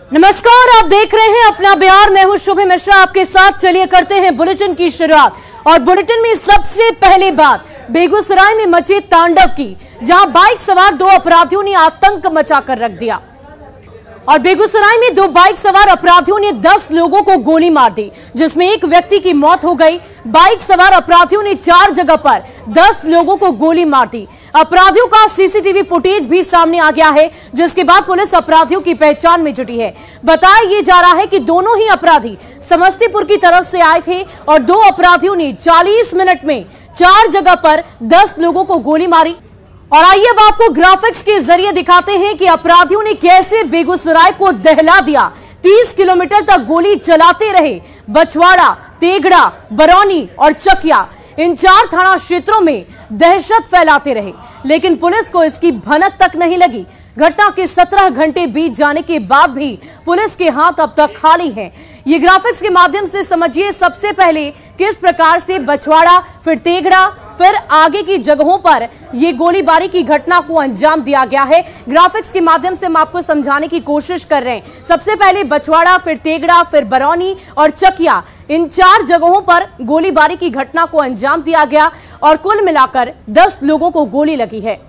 नमस्कार, आप देख रहे हैं अपना बिहार। मैं हूं शुभ मिश्रा आपके साथ। चलिए करते हैं बुलेटिन की शुरुआत। और बुलेटिन में सबसे पहले बात बेगूसराय में मचे तांडव की, जहां बाइक सवार दो अपराधियों ने आतंक मचाकर रख दिया। और बेगूसराय में दो बाइक सवार अपराधियों ने 10 लोगों को गोली मार दी, जिसमें एक व्यक्ति की मौत हो गई। बाइक सवार अपराधियों ने 4 जगह पर 10 लोगों को गोली मार दी। अपराधियों का सीसीटीवी फुटेज भी सामने आ गया है, जिसके बाद पुलिस अपराधियों की पहचान में जुटी है। बताया यह जा रहा है कि दोनों ही अपराधी समस्तीपुर की तरफ से आए थे और दो अपराधियों ने 40 मिनट में 4 जगह पर 10 लोगों को गोली मारी। और आइए अब आपको ग्राफिक्स के जरिए दिखाते हैं कि अपराधियों ने कैसे बेगूसराय को दहला दिया। 30 किलोमीटर तक गोली चलाते रहे। बछवाड़ा, तेघड़ा, बरौनी और चकिया, इन 4 थाना क्षेत्रों में दहशत फैलाते रहे, लेकिन पुलिस को इसकी भनक तक नहीं लगी। घटना के 17 घंटे बीत जाने के बाद भी पुलिस के हाथ अब तक खाली हैं। ये ग्राफिक्स के माध्यम से समझिए सबसे पहले किस प्रकार से बछवाड़ा, फिर तेघड़ा, फिर आगे की जगहों पर ये गोलीबारी की घटना को अंजाम दिया गया है। ग्राफिक्स के माध्यम से हम आपको समझाने की कोशिश कर रहे हैं। सबसे पहले बछवाड़ा, फिर तेघड़ा, फिर बरौनी और चकिया, इन 4 जगहों पर गोलीबारी की घटना को अंजाम दिया गया और कुल मिलाकर 10 लोगों को गोली लगी है।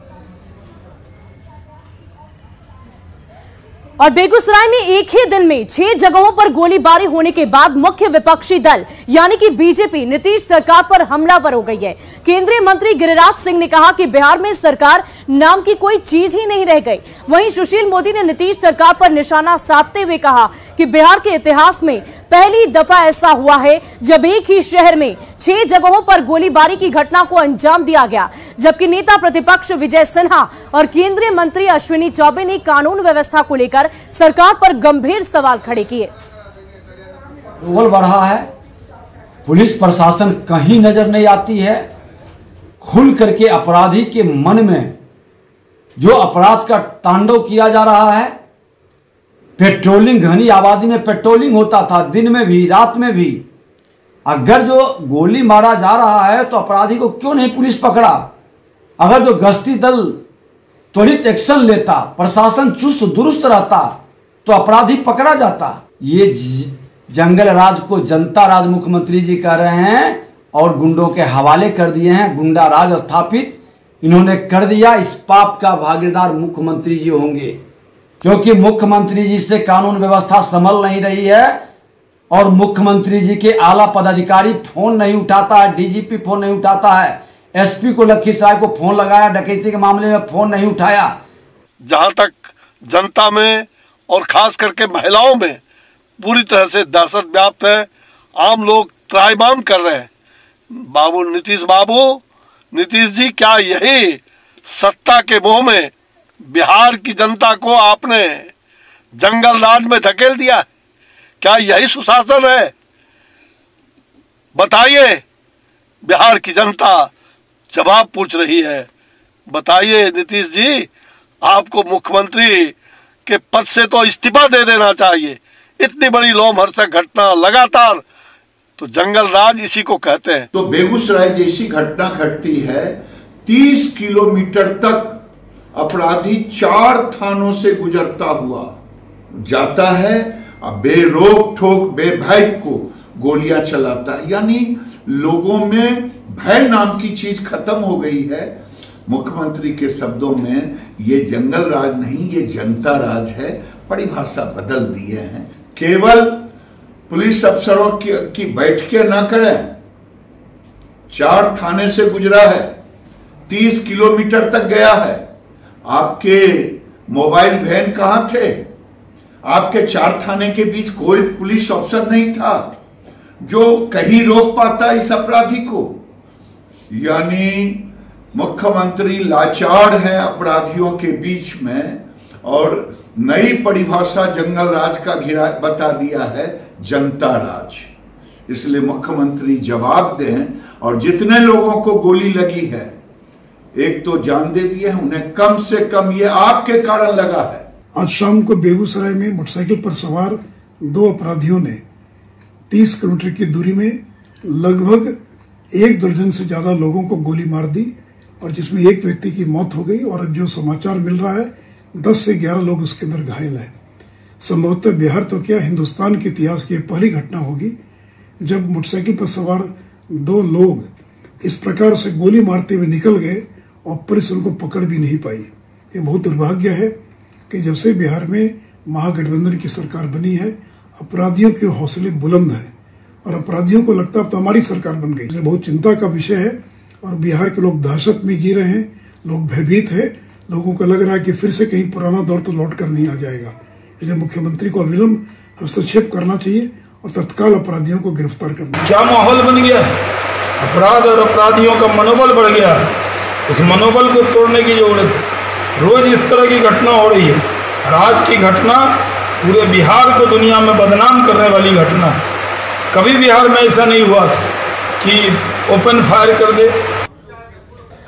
और बेगूसराय में एक ही दिन में 6 जगहों पर गोलीबारी होने के बाद मुख्य विपक्षी दल यानी कि बीजेपी नीतीश सरकार पर हमलावर हो गई है। केंद्रीय मंत्री गिरिराज सिंह ने कहा कि बिहार में सरकार नाम की कोई चीज ही नहीं रह गई। वहीं सुशील मोदी ने नीतीश सरकार पर निशाना साधते हुए कहा कि बिहार के इतिहास में पहली दफा ऐसा हुआ है जब एक ही शहर में 6 जगहों पर गोलीबारी की घटना को अंजाम दिया गया। जबकि नेता प्रतिपक्ष विजय सिन्हा और केंद्रीय मंत्री अश्विनी चौबे ने कानून व्यवस्था को लेकर सरकार पर गंभीर सवाल खड़े किए। रोल बढ़ा है, पुलिस प्रशासन कहीं नजर नहीं आती है। खुल करके अपराधी के मन में जो अपराध का तांडव किया जा रहा है, पेट्रोलिंग, घनी आबादी में पेट्रोलिंग होता था, दिन में भी रात में भी। अगर जो गोली मारा जा रहा है तो अपराधी को क्यों नहीं पुलिस पकड़ा? अगर जो गश्ती दल त्वरित एक्शन लेता, प्रशासन चुस्त दुरुस्त रहता तो अपराधी पकड़ा जाता। ये जंगल राज को जनता राज मुख्यमंत्री जी कह रहे हैं और गुंडों के हवाले कर दिए हैं। गुंडा राज स्थापित इन्होंने कर दिया। इस पाप का भागीदार मुख्यमंत्री जी होंगे, क्योंकि मुख्यमंत्री जी से कानून व्यवस्था संभल नहीं रही है और मुख्यमंत्री जी के आला पदाधिकारी फोन नहीं उठाता है। डीजीपी फोन नहीं उठाता है। एसपी को लखीसराय को फोन लगाया, डकैती के मामले में फोन नहीं उठाया। जहां तक जनता में और खास करके महिलाओं में पूरी तरह से दहशत व्याप्त है। आम लोग त्राहिमाम कर रहे हैं, बाबू नीतीश जी, क्या यही सत्ता के मोह में बिहार की जनता को आपने जंगल राज में धकेल दिया? क्या यही सुशासन है? बताइए, बिहार की जनता जवाब पूछ रही है। बताइए नीतीश जी, आपको मुख्यमंत्री के पद से तो इस्तीफा दे देना चाहिए। इतनी बड़ी लोमहर्षक घटना लगातार, तो जंगल राज इसी को कहते हैं। तो बेगूसराय जैसी घटना घटती है, 30 किलोमीटर तक अपराधी 4 थानों से गुजरता हुआ जाता है, अब बेरोक ठोक बेभय को गोलियां चलाता है। यानी लोगों में भय नाम की चीज खत्म हो गई है। मुख्यमंत्री के शब्दों में ये जंगल राज नहीं, ये जनता राज है। परिभाषा बदल दिए हैं। केवल पुलिस अफसरों की बैठकें ना करें। 4 थाने से गुजरा है, 30 किलोमीटर तक गया है। आपके मोबाइल वैन कहां थे? आपके 4 थाने के बीच कोई पुलिस अफसर नहीं था जो कहीं रोक पाता इस अपराधी को। यानी मुख्यमंत्री लाचार हैं अपराधियों के बीच में, और नई परिभाषा जंगल राज का घिरा बता दिया है जनता राज। इसलिए मुख्यमंत्री जवाब दें, और जितने लोगों को गोली लगी है, एक तो जान दे दिए हैं, उन्हें कम से कम ये आपके कारण लगा है। आज शाम को बेगूसराय में मोटरसाइकिल पर सवार 2 अपराधियों ने 30 किलोमीटर की दूरी में लगभग 1 दर्जन से ज्यादा लोगों को गोली मार दी, और जिसमें एक व्यक्ति की मौत हो गई। और अब जो समाचार मिल रहा है, 10 से 11 लोग उसके अंदर घायल हैं। संभवतः बिहार तो क्या हिंदुस्तान के इतिहास की पहली घटना होगी जब मोटरसाइकिल पर सवार 2 लोग इस प्रकार से गोली मारते हुए निकल गए और पुलिस उनको पकड़ भी नहीं पाई। ये बहुत दुर्भाग्य है कि जब से बिहार में महागठबंधन की सरकार बनी है, अपराधियों के हौसले बुलंद हैं और अपराधियों को लगता है तो हमारी सरकार बन गई। ये बहुत चिंता का विषय है और बिहार के लोग दहशत में जी रहे हैं, लोग भयभीत है, लोगों को लग रहा है कि फिर से कहीं पुराना दौर तो लौट कर नहीं आ जाएगा। इसलिए मुख्यमंत्री को अविलंब हस्तक्षेप करना चाहिए और तत्काल अपराधियों को गिरफ्तार करना। क्या माहौल बन गया, अपराध और अपराधियों का मनोबल बढ़ गया। उस मनोबल को तोड़ने की जरूरत है। रोज इस तरह की घटना हो रही है और आज की घटना पूरे बिहार को दुनिया में बदनाम करने वाली घटना। कभी बिहार में ऐसा नहीं हुआ था कि ओपन फायर कर दे।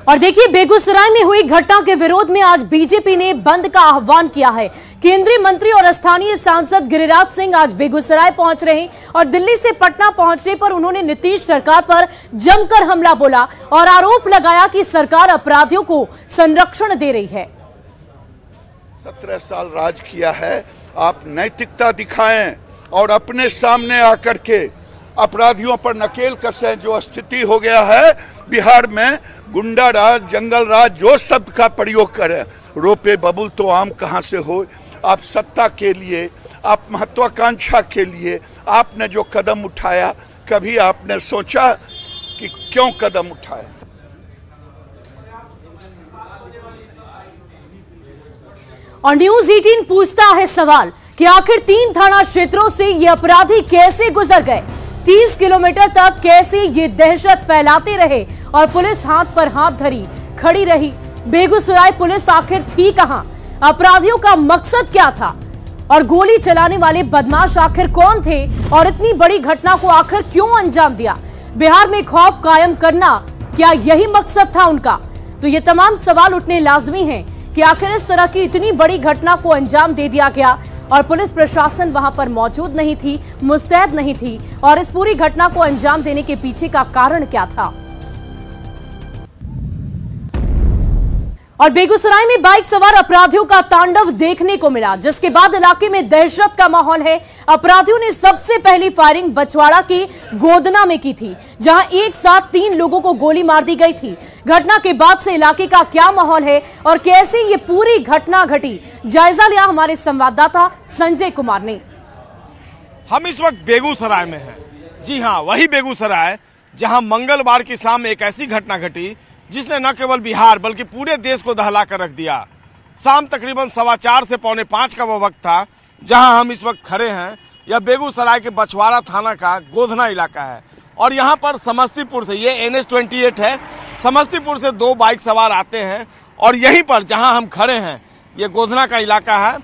और देखिए, बेगूसराय में हुई घटना के विरोध में आज बीजेपी ने बंद का आह्वान किया है। केंद्रीय मंत्री और स्थानीय सांसद गिरिराज सिंह आज बेगूसराय पहुंच रहे हैं और दिल्ली से पटना पहुंचने पर उन्होंने नीतीश सरकार पर जमकर हमला बोला और आरोप लगाया कि सरकार अपराधियों को संरक्षण दे रही है। 17 साल राज किया है, आप नैतिकता दिखाएं और अपने सामने आकर के अपराधियों पर नकेल कसें। जो स्थिति हो गया है बिहार में, गुंडा राज, जंगल राज, जो शब्द का प्रयोग करें, रोपे बबुल तो आम कहां से हो। आप सत्ता के लिए, आप महत्वाकांक्षा के लिए आपने जो कदम उठाया, कभी आपने सोचा कि क्यों कदम उठाया? और न्यूज 18 पूछता है सवाल कि आखिर 3 थाना क्षेत्रों से ये अपराधी कैसे गुजर गए, 30 किलोमीटर तक कैसे ये दहशत फैलाते रहे और पुलिस हाथ पर हाथ धरी खड़ी रही। बेगूसराय पुलिस आखिर थी कहां, अपराधियों का मकसद क्या था और गोली चलाने वाले बदमाश आखिर कौन थे और इतनी बड़ी घटना को आखिर क्यों अंजाम दिया। बिहार में खौफ कायम करना, क्या यही मकसद था उनका? तो ये तमाम सवाल उठने लाजमी हैं कि आखिर इस तरह की इतनी बड़ी घटना को अंजाम दे दिया गया और पुलिस प्रशासन वहां पर मौजूद नहीं थी, मुस्तैद नहीं थी, और इस पूरी घटना को अंजाम देने के पीछे का कारण क्या था। और बेगूसराय में बाइक सवार अपराधियों का तांडव देखने को मिला, जिसके बाद इलाके में दहशत का माहौल है। अपराधियों ने सबसे पहली फायरिंग बछवाड़ा के गोदना में की थी, जहां एक साथ 3 लोगों को गोली मार दी गई थी। घटना के बाद से इलाके का क्या माहौल है और कैसे ये पूरी घटना घटी, जायजा लिया हमारे संवाददाता संजय कुमार ने। हम इस वक्त बेगूसराय में हैं। जी हाँ, वही बेगूसराय जहां मंगलवार की शाम एक ऐसी घटना घटी जिसने न केवल बिहार बल्कि पूरे देश को दहला कर रख दिया। शाम तकरीबन 4:15 से 4:45 का वो वक्त था जहां हम इस वक्त खड़े हैं। यह बेगूसराय के बछवाड़ा थाना का गोधना इलाका है और यहाँ पर समस्तीपुर से, ये NH-28 है, समस्तीपुर से 2 बाइक सवार आते हैं और यहीं पर जहां हम खड़े हैं ये गोधना का इलाका है।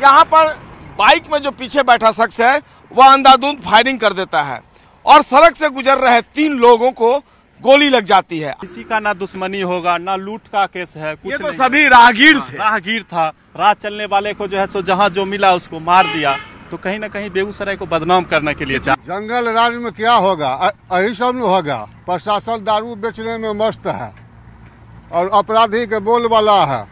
यहाँ पर बाइक में जो पीछे बैठा शख्स है वह अंधाधुंध फायरिंग कर देता है और सड़क से गुजर रहे 3 लोगों को गोली लग जाती है। किसी का ना दुश्मनी होगा ना लूट का केस है, कुछ तो सभी राहगीर थे। राहगीर था, राह चलने वाले को जो है सो जहाँ जो मिला उसको मार दिया। तो कहीं ना कहीं बेगूसराय को बदनाम करने के लिए जंगल राज में क्या होगा, यही सब नहीं होगा। प्रशासन दारू बेचने में मस्त है और अपराधी के बोल वाला है।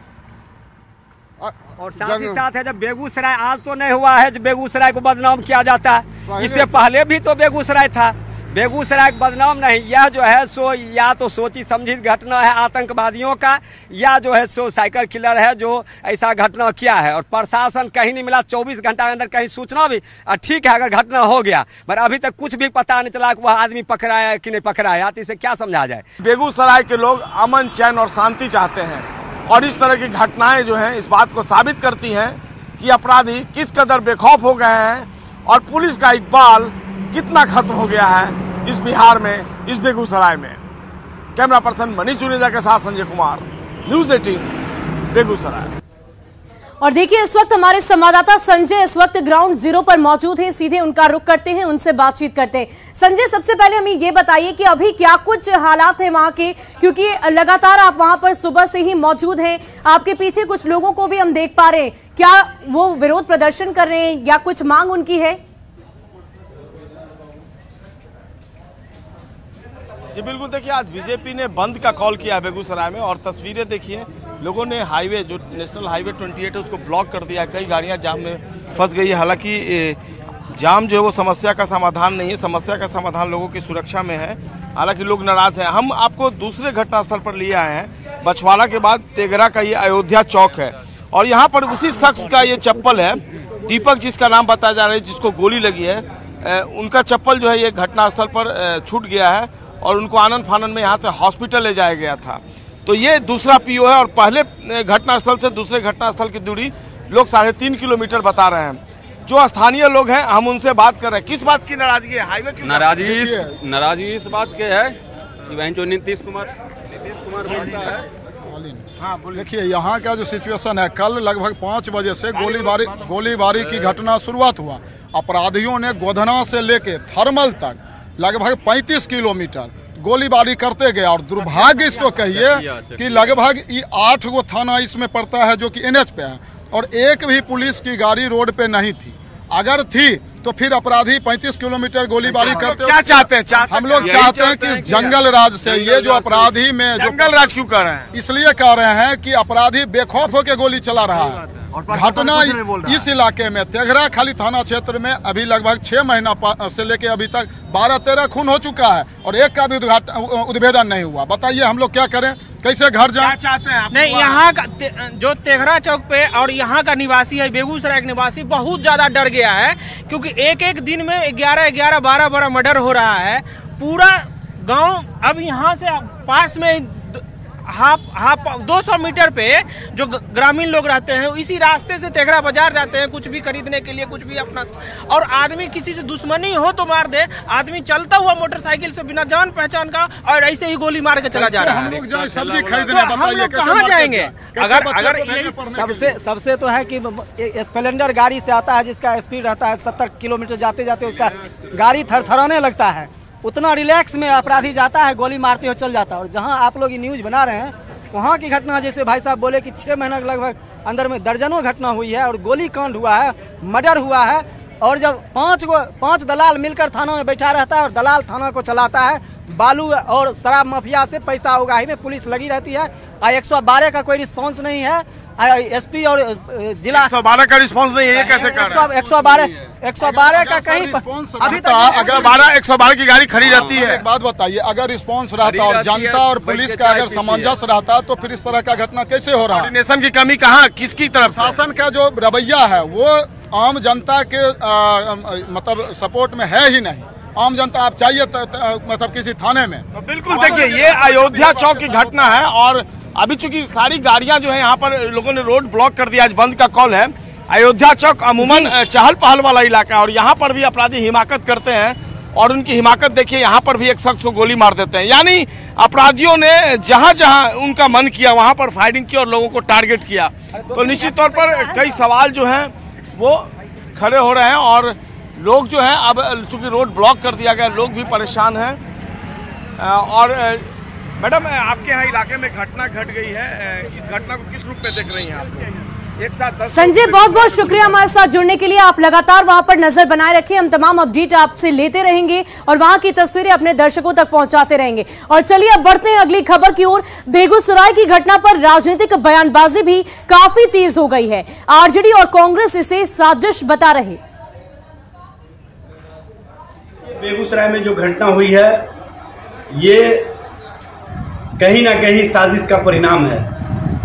और साथ ही साथ है, जब बेगूसराय आज तो नहीं हुआ है जब बेगूसराय को बदनाम किया जाता है, इससे पहले भी तो बेगूसराय था। बेगूसराय बदनाम नहीं, यह जो है सो या तो सोची समझी घटना है आतंकवादियों का, या जो है सो साइकिल किलर है जो ऐसा घटना किया है। और प्रशासन कहीं नहीं मिला, 24 घंटा के अंदर कहीं सूचना भी, ठीक है अगर घटना हो गया, पर अभी तक कुछ भी पता नहीं चला कि वह आदमी पकड़ा है कि नहीं पकड़ा है। इसे क्या समझा जाए। बेगूसराय के लोग अमन, चैन और शांति चाहते हैं और इस तरह की घटनाएं जो हैं इस बात को साबित करती हैं कि अपराधी किस कदर बेखौफ हो गए हैं और पुलिस का इकबाल कितना खत्म हो गया है इस बिहार में, इस बेगूसराय में। कैमरा पर्सन मनीष जुनेजा के साथ संजय कुमार, न्यूज 18 बेगूसराय। और देखिए, इस वक्त हमारे संवाददाता संजय इस वक्त ग्राउंड जीरो पर मौजूद हैं, सीधे उनका रुख करते हैं, उनसे बातचीत करते हैं। संजय, सबसे पहले हमें ये बताइए कि अभी क्या कुछ हालात हैं वहां के, क्योंकि लगातार आप वहां पर सुबह से ही मौजूद हैं। आपके पीछे कुछ लोगों को भी हम देख पा रहे हैं, क्या वो विरोध प्रदर्शन कर रहे हैं या कुछ मांग उनकी है? जी बिल्कुल, देखिए आज बीजेपी ने बंद का कॉल किया है बेगूसराय में और तस्वीरें देखिए, लोगों ने हाईवे जो नेशनल हाईवे 28 है उसको ब्लॉक कर दिया, कई गाड़ियां जाम में फंस गई है। हालांकि जाम जो है वो समस्या का समाधान नहीं है, समस्या का समाधान लोगों की सुरक्षा में है। हालांकि लोग नाराज हैं। हम आपको दूसरे घटनास्थल पर लिए आए हैं। बछवाड़ा के बाद तेघरा का ये अयोध्या चौक है और यहाँ पर उसी शख्स का ये चप्पल है, दीपक जिसका नाम बताया जा रहा है, जिसको गोली लगी है, उनका चप्पल जो है ये घटनास्थल पर छूट गया है और उनको आनन फानन में यहाँ से हॉस्पिटल ले जाया गया था। तो ये दूसरा पीओ है और पहले घटनास्थल से दूसरे घटनास्थल की दूरी लोग 3.5 किलोमीटर बता रहे हैं। जो स्थानीय लोग हैं हम उनसे बात कर रहे हैं। किस बात की नाराजगी है? हाईवे की नाराजगी इस बात के है कि वहीं जो नीतीश कुमार बोलता है। हाँ, देखिए यहाँ का जो सिचुएशन है, कल लगभग 5 बजे से गोलीबारी की घटना शुरुआत हुआ। अपराधियों ने गोधना से लेके थर्मल तक लगभग 35 किलोमीटर गोलीबारी करते गए और दुर्भाग्य इसको कहिए कि लगभग 8 गो थाना इसमें पड़ता है जो कि NH पे है और एक भी पुलिस की गाड़ी रोड पे नहीं थी। अगर थी तो फिर अपराधी 35 किलोमीटर गोलीबारी करते। क्या चाहते हैं? हम लोग चाहते हैं कि जंगल राज से ये जो अपराधी में जंगल राज क्यों कर रहे हैं? इसलिए कह रहे हैं कि अपराधी बेखौफ होकर गोली चला रहा है। घटना इस इलाके में तेघरा खाली थाना क्षेत्र में अभी लगभग 6 महीना से लेके अभी तक 12-13 खून हो चुका है और एक का भी उद्भेदन नहीं हुआ। बताइए हम लोग क्या करें, कैसे घर जाएं? चाहते हैं नहीं, यहाँ का जो तेघरा चौक पे और यहाँ का निवासी है, बेगूसराय का निवासी बहुत ज्यादा डर गया है क्योंकि एक दिन में 11-11, 12 मर्डर हो रहा है। पूरा गांव अब यहाँ से पास में 200 मीटर पे जो ग्रामीण लोग रहते हैं इसी रास्ते से तेघरा बाजार जाते हैं कुछ भी खरीदने के लिए, कुछ भी अपना। और आदमी किसी से दुश्मनी हो तो मार दे, आदमी चलता हुआ मोटरसाइकिल से बिना जान पहचान का और ऐसे ही गोली मार के चला जा रहा है। हम लोग जाए सब्जी खरीदने, तो हम लोग कहाँ जाएंगे? अगर सबसे तो है कि स्प्लेंडर गाड़ी से आता है जिसका स्पीड रहता है 70 किलोमीटर, जाते जाते उसका गाड़ी थरथराने लगता है। उतना रिलैक्स में अपराधी जाता है, गोली मारते हुए चल जाता है। और जहां आप लोग ये न्यूज बना रहे हैं वहां की घटना, जैसे भाई साहब बोले कि 6 महीने के लगभग अंदर में दर्जनों घटना हुई है और गोली कांड हुआ है, मर्डर हुआ है। और जब 5 दलाल मिलकर थाना में बैठा रहता है और दलाल थाना को चलाता है, बालू और शराब माफिया से पैसा उगाही में पुलिस लगी रहती है। 112 का कोई रिस्पांस नहीं है, SP और जिला 112 का रिस्पांस नहीं है, ये कैसे कर रहे हैं? 112 का कहीं अभी तक अगर 112 की गाड़ी खड़ी रहती है। एक बात बताइए, अगर रिस्पांस रहता और जनता और पुलिस का अगर सामंजस्य रहता तो फिर इस तरह का घटना कैसे हो रहा है? कोऑर्डिनेशन की कमी कहाँ, किसकी तरफ? शासन का जो रवैया है वो आम जनता के मतलब सपोर्ट में है ही नहीं। आम जनता आप चाहिए मतलब किसी थाने में। तो बिल्कुल देखिए, ये अयोध्या चौक की घटना है और अभी चूंकि सारी गाड़ियां जो है यहाँ पर लोगों ने रोड ब्लॉक कर दिया, आज बंद का कॉल है। अयोध्या चौक अमूमन चहल पहल वाला इलाका है और यहाँ पर भी अपराधी हिमाकत करते हैं और उनकी हिमाकत देखिए, यहाँ पर भी एक शख्स को गोली मार देते हैं। यानी अपराधियों ने जहां जहां उनका मन किया वहां पर फायरिंग की और लोगों को टारगेट किया। तो निश्चित तौर पर कई सवाल जो हैं वो खड़े हो रहे हैं और लोग जो हैं, अब चूंकि रोड ब्लॉक कर दिया गया, लोग भी परेशान हैं। और मैडम, आपके यहाँ इलाके में घटना घट गई है, इस घटना को किस रूप में देख रही हैं आप? संजय, बहुत बहुत शुक्रिया हमारे साथ जुड़ने के लिए। आप लगातार वहां पर नजर बनाए रखें, हम तमाम अपडेट आपसे लेते रहेंगे और वहां की तस्वीरें अपने दर्शकों तक पहुंचाते रहेंगे। और चलिए अब बढ़ते हैं अगली खबर की ओर। बेगूसराय की घटना पर राजनीतिक बयानबाजी भी काफी तेज हो गई है। आरजेडी और कांग्रेस इसे साजिश बता रहे। बेगूसराय में जो घटना हुई है ये कहीं ना कहीं साजिश का परिणाम है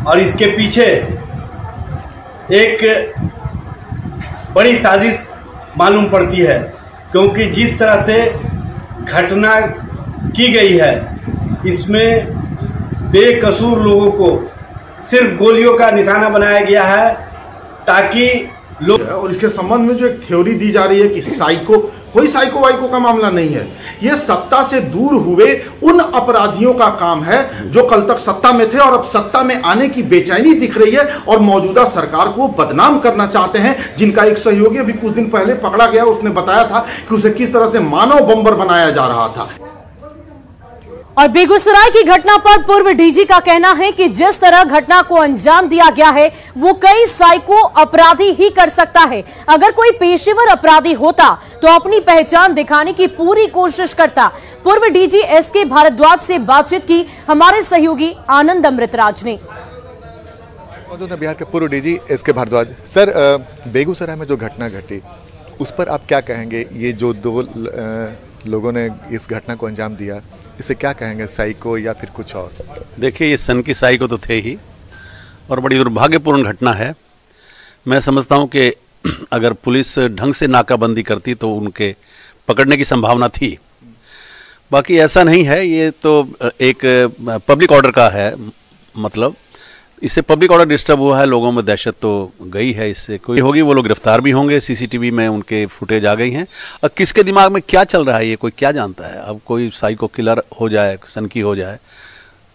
और इसके पीछे एक बड़ी साजिश मालूम पड़ती है, क्योंकि जिस तरह से घटना की गई है इसमें बेकसूर लोगों को सिर्फ गोलियों का निशाना बनाया गया है ताकि लोग। और इसके संबंध में जो एक थ्योरी दी जा रही है कि साइको, कोई साइको वाइको का मामला नहीं है, ये सत्ता से दूर हुए उन अपराधियों का काम है जो कल तक सत्ता में थे और अब सत्ता में आने की बेचैनी दिख रही है और मौजूदा सरकार को बदनाम करना चाहते हैं। जिनका एक सहयोगी अभी कुछ दिन पहले पकड़ा गया, उसने बताया था कि उसे किस तरह से मानव बम्बर बनाया जा रहा था। और बेगूसराय की घटना पर पूर्व डीजी का कहना है कि जिस तरह घटना को अंजाम दिया गया है वो कई साइको अपराधी ही कर सकता है। अगर कोई पेशेवर अपराधी होता तो अपनी पहचान दिखाने की पूरी कोशिश करता। पूर्व डीजी SK भारद्वाज से बातचीत की हमारे सहयोगी आनंद अमृतराज ने। मौजूद है बिहार के पूर्व DG S K. Bhardwaj. Sir, Begusarai में जो घटना घटी उस पर आप क्या कहेंगे? ये जो दो लोगों ने इस घटना को अंजाम दिया, इसे क्या कहेंगे, साइको या फिर कुछ और? देखिए, ये सन की साइको तो थे ही और बड़ी दुर्भाग्यपूर्ण घटना है। मैं समझता हूँ कि अगर पुलिस ढंग से नाकाबंदी करती तो उनके पकड़ने की संभावना थी। बाकी ऐसा नहीं है, ये तो एक पब्लिक ऑर्डर का है, मतलब इससे पब्लिक ऑर्डर डिस्टर्ब हुआ है, लोगों में दहशत तो गई है, इससे कोई होगी, वो लोग गिरफ्तार भी होंगे, सीसीटीवी में उनके फुटेज आ गई हैं। अब किसके दिमाग में क्या चल रहा है ये कोई क्या जानता है? अब कोई साइको किलर हो जाए, सनकी हो जाए,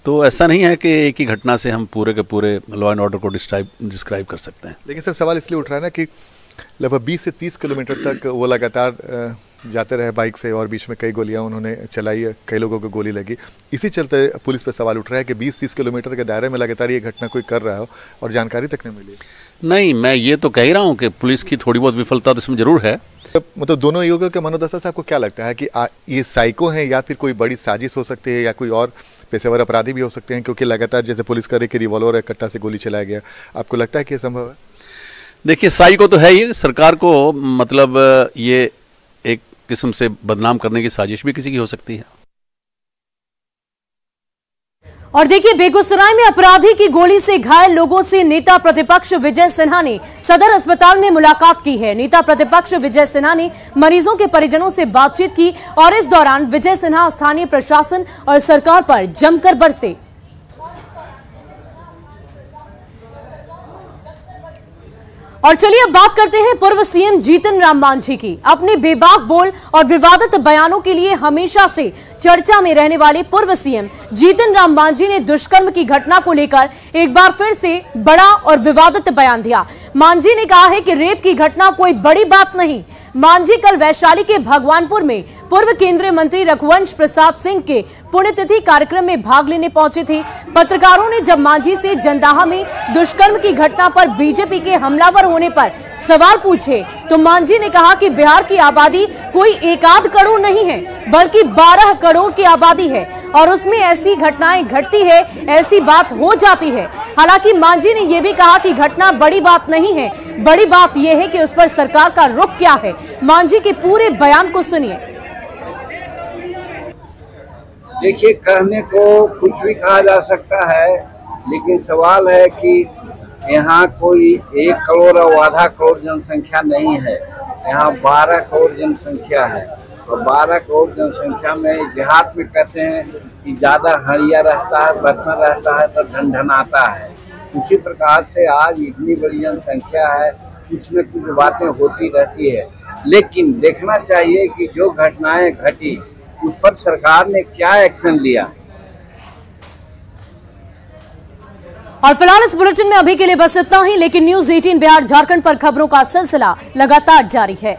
तो ऐसा नहीं है कि एक ही घटना से हम पूरे के पूरे लॉ एंड ऑर्डर को डिस्क्राइब कर सकते हैं। लेकिन सर, सवाल इसलिए उठ रहा है ना कि लगभग 20 से 30 किलोमीटर तक वो लगातार जाते रहे बाइक से और बीच में कई गोलियां उन्होंने चलाई, कई लोगों को गोली लगी। इसी चलते पुलिस पे सवाल उठ रहा है कि 20-30 किलोमीटर के दायरे में लगातार ये घटना कोई कर रहा हो और जानकारी तक नहीं मिली। नहीं, मैं ये तो कह ही रहा हूँ कि पुलिस की थोड़ी बहुत विफलता तो इसमें जरूर है। मतलब दोनों युवकों के मनोदशा से आपको क्या लगता है कि ये साइको हैं या फिर कोई बड़ी साजिश हो सकती है या कोई और पेशेवर अपराधी भी हो सकते हैं? क्योंकि लगातार जैसे पुलिस करे कि रिवॉल्वर या कट्टा से गोली चलाया गया, आपको लगता है कि ये संभव है? देखिए, साइको तो है ही, सरकार को मतलब ये एक किस्म से बदनाम करने की साजिश भी किसी की हो सकती है। और देखिए, बेगूसराय में अपराधी की गोली से घायल लोगों से नेता प्रतिपक्ष विजय सिन्हा ने सदर अस्पताल में मुलाकात की है। नेता प्रतिपक्ष विजय सिन्हा ने मरीजों के परिजनों से बातचीत की और इस दौरान विजय सिन्हा स्थानीय प्रशासन और सरकार पर जमकर बरसे। और चलिए अब बात करते हैं पूर्व सीएम जीतन राम मांझी की। अपने बेबाक बोल और विवादित बयानों के लिए हमेशा से चर्चा में रहने वाले पूर्व सीएम जीतन राम मांझी ने दुष्कर्म की घटना को लेकर एक बार फिर से बड़ा और विवादित बयान दिया। मांझी ने कहा है कि रेप की घटना कोई बड़ी बात नहीं। मांझी कल वैशाली के भगवानपुर में पूर्व केंद्रीय मंत्री रघुवंश प्रसाद सिंह के पुण्यतिथि कार्यक्रम में भाग लेने पहुंचे थे। पत्रकारों ने जब मांझी से जंदाहा में दुष्कर्म की घटना पर बीजेपी के हमलावर होने पर सवाल पूछे तो मांझी ने कहा कि बिहार की आबादी कोई 1-8 करोड़ नहीं है, बल्कि 12 करोड़ की आबादी है और उसमें ऐसी घटनाएं घटती है, ऐसी बात हो जाती है। हालांकि मांझी ने यह भी कहा कि घटना बड़ी बात नहीं है, बड़ी बात यह है कि उस पर सरकार का रुख क्या है। मांझी के पूरे बयान को सुनिए। देखिए, कहने को कुछ भी कहा जा सकता है, लेकिन सवाल है कि यहाँ कोई 1 करोड़ और आधा करोड़ जनसंख्या नहीं है, यहाँ 12 करोड़ जनसंख्या है और 12 करोड़ जनसंख्या में देहात में कहते हैं कि ज्यादा हरिया रहता है, बर्तन रहता है तो ढनढनाता है। उसी प्रकार से आज इतनी बड़ी जनसंख्या है, कुछ में कुछ बातें होती रहती है, लेकिन देखना चाहिए कि जो घटनाएं घटी उस पर सरकार ने क्या एक्शन लिया। और फिलहाल इस बुलेटिन में अभी के लिए बस इतना ही, लेकिन न्यूज़ 18 बिहार झारखंड पर खबरों का सिलसिला लगातार जारी है।